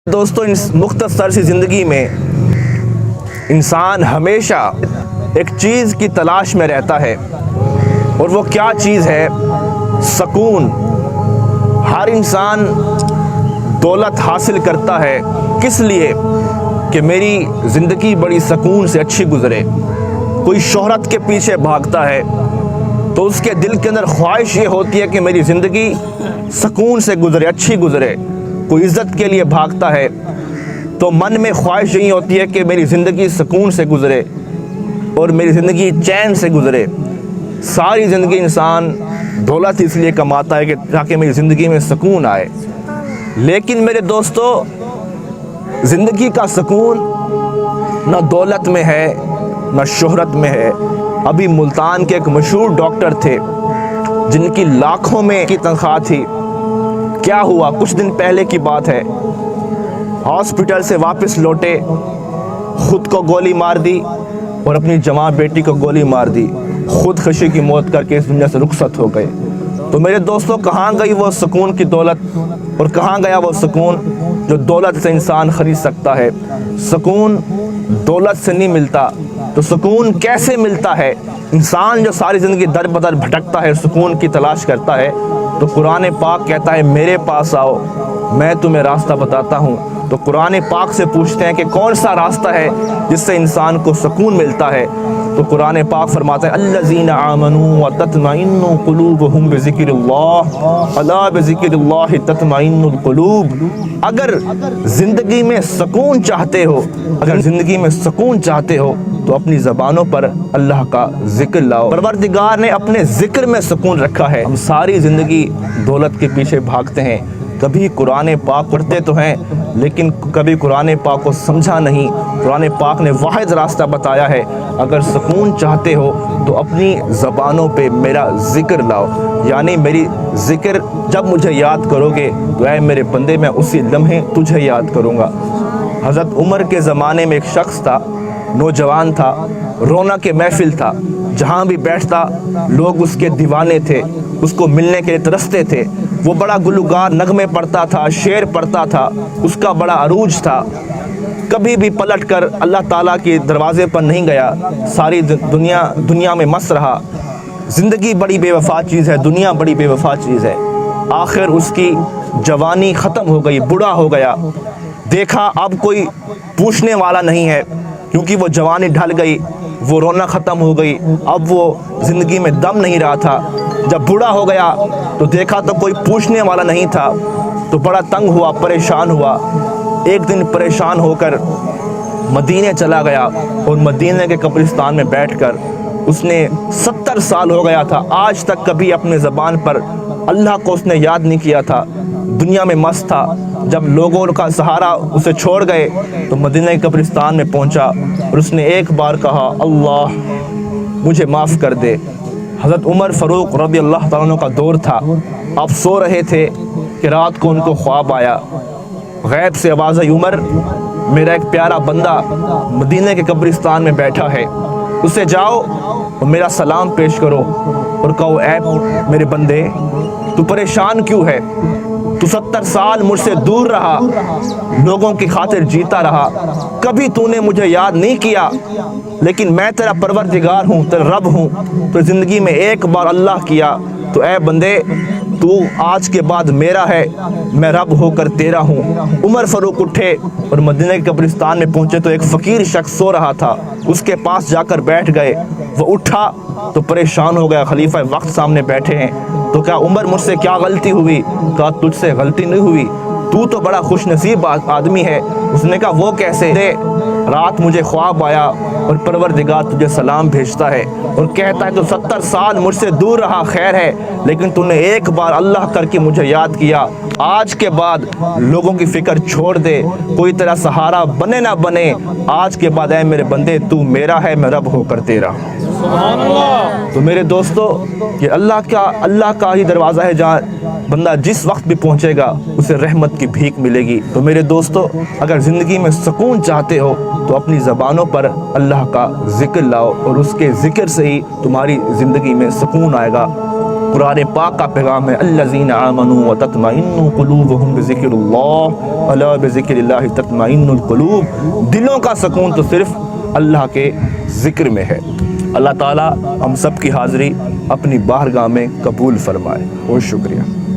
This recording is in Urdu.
دوستو اس مختصر سی زندگی میں انسان ہمیشہ ایک چیز کی تلاش میں رہتا ہے، اور وہ کیا چیز ہے؟ سکون۔ ہر انسان دولت حاصل کرتا ہے کس لیے؟ کہ میری زندگی بڑی سکون سے اچھی گزرے۔ کوئی شہرت کے پیچھے بھاگتا ہے تو اس کے دل کے اندر خواہش یہ ہوتی ہے کہ میری زندگی سکون سے گزرے، اچھی گزرے۔ کوئی عزت کے لیے بھاگتا ہے تو من میں خواہش یہی ہوتی ہے کہ میری زندگی سکون سے گزرے اور میری زندگی چین سے گزرے۔ ساری زندگی انسان دولت اس لیے کماتا ہے کہ تاکہ میری زندگی میں سکون آئے۔ لیکن میرے دوستو، زندگی کا سکون نہ دولت میں ہے نہ شہرت میں ہے۔ ابھی ملتان کے ایک مشہور ڈاکٹر تھے جن کی لاکھوں میں کی تنخواہ تھی۔ کیا ہوا؟ کچھ دن پہلے کی بات ہے، ہاسپٹل سے واپس لوٹے، خود کو گولی مار دی اور اپنی جوان بیٹی کو گولی مار دی، خودکشی کی موت کر کے اس دنیا سے رخصت ہو گئے۔ تو میرے دوستو، کہاں گئی وہ سکون کی دولت، اور کہاں گیا وہ سکون جو دولت سے انسان خرید سکتا ہے؟ سکون دولت سے نہیں ملتا۔ تو سکون کیسے ملتا ہے؟ انسان جو ساری زندگی در بدر بھٹکتا ہے، سکون کی تلاش کرتا ہے، تو قرآن پاک کہتا ہے میرے پاس آؤ، میں تمہیں راستہ بتاتا ہوں۔ تو قرآن پاک سے پوچھتے ہیں کہ کون سا راستہ ہے جس سے انسان کو سکون ملتا ہے؟ تو قرآن پاک فرماتا ہے الذین آمنوا وتطمئن قلوبهم بذکر اللہ، الا بذکر اللہ تطمئن القلوب۔ اگر زندگی میں سکون چاہتے ہو، اگر زندگی میں سکون چاہتے ہو تو اپنی زبانوں پر اللہ کا ذکر لاؤ۔ پروردگار نے اپنے ذکر میں سکون رکھا ہے۔ ہم ساری زندگی دولت کے پیچھے بھاگتے ہیں، کبھی قرآن پاک پڑھتے تو ہیں لیکن کبھی قرآن پاک کو سمجھا نہیں۔ قرآن پاک نے واحد راستہ بتایا ہے، اگر سکون چاہتے ہو تو اپنی زبانوں پہ میرا ذکر لاؤ، یعنی میری ذکر جب مجھے یاد کرو گے تو اے میرے بندے میں اسی لمحے تجھے یاد کروں گا۔ حضرت عمر کے زمانے میں ایک شخص تھا، نوجوان تھا، رونق محفل تھا، جہاں بھی بیٹھتا لوگ اس کے دیوانے تھے، اس کو ملنے کے لیے ترستے تھے۔ وہ بڑا گلوکار، نغمے پڑھتا تھا، شعر پڑھتا تھا، اس کا بڑا عروج تھا۔ کبھی بھی پلٹ کر اللہ تعالیٰ کے دروازے پر نہیں گیا، ساری دنیا میں مست رہا۔ زندگی بڑی بے وفا چیز ہے، دنیا بڑی بے وفا چیز ہے۔ آخر اس کی جوانی ختم ہو گئی، بوڑھا ہو گیا۔ دیکھا اب کوئی پوچھنے والا نہیں ہے، کیونکہ وہ جوانی ڈھل گئی، وہ رونق ختم ہو گئی، اب وہ زندگی میں دم نہیں رہا تھا۔ جب بوڑھا ہو گیا تو دیکھا تو کوئی پوچھنے والا نہیں تھا، تو بڑا تنگ ہوا، پریشان ہوا۔ ایک دن پریشان ہو کر مدینے چلا گیا، اور مدینے کے قبرستان میں بیٹھ کر اس نے 70 سال ہو گیا تھا، آج تک کبھی اپنے زبان پر اللہ کو اس نے یاد نہیں کیا تھا، دنیا میں مست تھا۔ جب لوگوں کا سہارا اسے چھوڑ گئے تو مدینہ کے قبرستان میں پہنچا اور اس نے ایک بار کہا اللہ مجھے معاف کر دے۔ حضرت عمر فاروق رضی اللہ تعالیٰ عنہ کا دور تھا، آپ سو رہے تھے کہ رات کو ان کو خواب آیا، غیب سے آواز آئی عمر میرا ایک پیارا بندہ مدینہ کے قبرستان میں بیٹھا ہے، اسے جاؤ اور میرا سلام پیش کرو اور کہو اے میرے بندے تو پریشان کیوں ہے؟ تو 70 سال مجھ سے دور رہا، لوگوں کی خاطر جیتا رہا، کبھی تو نے مجھے یاد نہیں کیا، لیکن میں تیرا پروردگار ہوں، تیرا رب ہوں، تو زندگی میں ایک بار اللہ کیا، تو اے بندے تو آج کے بعد میرا ہے، میں رب ہو کر تیرا ہوں۔ عمر فاروق اٹھے اور مدینہ کے قبرستان میں پہنچے تو ایک فقیر شخص سو رہا تھا، اس کے پاس جا کر بیٹھ گئے۔ وہ اٹھا تو پریشان ہو گیا، خلیفہ وقت سامنے بیٹھے ہیں، تو کہا عمر مجھ سے کیا غلطی ہوئی؟ کہا تجھ سے غلطی نہیں ہوئی، تو بڑا خوش نصیب آدمی ہے۔ اس نے کہا وہ کیسے؟ رات مجھے خواب آیا اور پروردگار تجھے سلام بھیجتا ہے اور کہتا ہے تو 70 سال مجھ سے دور رہا، خیر ہے، لیکن تو نے ایک بار اللہ کر کے مجھے یاد کیا، آج کے بعد لوگوں کی فکر چھوڑ دے، کوئی تیرا سہارا بنے نہ بنے، آج کے بعد اے میرے بندے تو میرا ہے، میں رب ہو کر تیرا۔ تو میرے دوستو، یہ اللہ کا ہی دروازہ ہے جہاں بندہ جس وقت بھی پہنچے گا اسے رحمت کی بھیک ملے گی۔ تو میرے دوستو، اگر زندگی میں سکون چاہتے ہو تو اپنی زبانوں پر اللہ کا ذکر لاؤ، اور اس کے ذکر سے ہی تمہاری زندگی میں سکون آئے گا۔ قرآن پاک کا پیغام ہے الذین آمنوا وتطمئن قلوبہم بذکر اللہ الا بذکر اللہ تطمئن القلوب، دلوں کا سکون تو صرف اللہ کے ذکر میں ہے۔ اللہ تعالیٰ ہم سب کی حاضری اپنی بارگاہ میں قبول فرمائے۔ بہت شکریہ۔